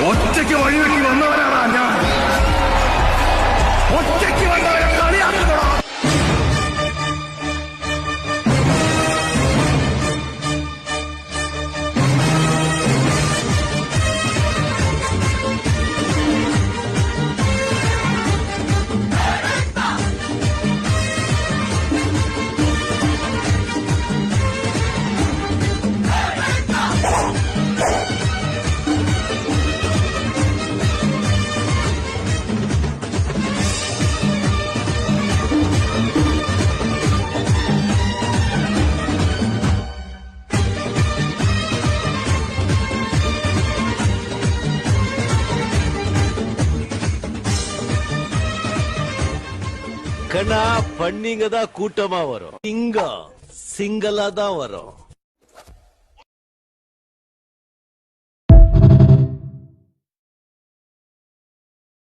ഒറ്റയ്ക്ക് വഴിവെട്ടി വന്നവരാണ് ഞാൻ. ഒറ്റയ്ക്ക് വന്നവരെ കളിയാക്കണോ? கண்ணா பண்ணிங்க தான் கூட்டமா வரும், இங்க சிங்கலா தான் வரும்.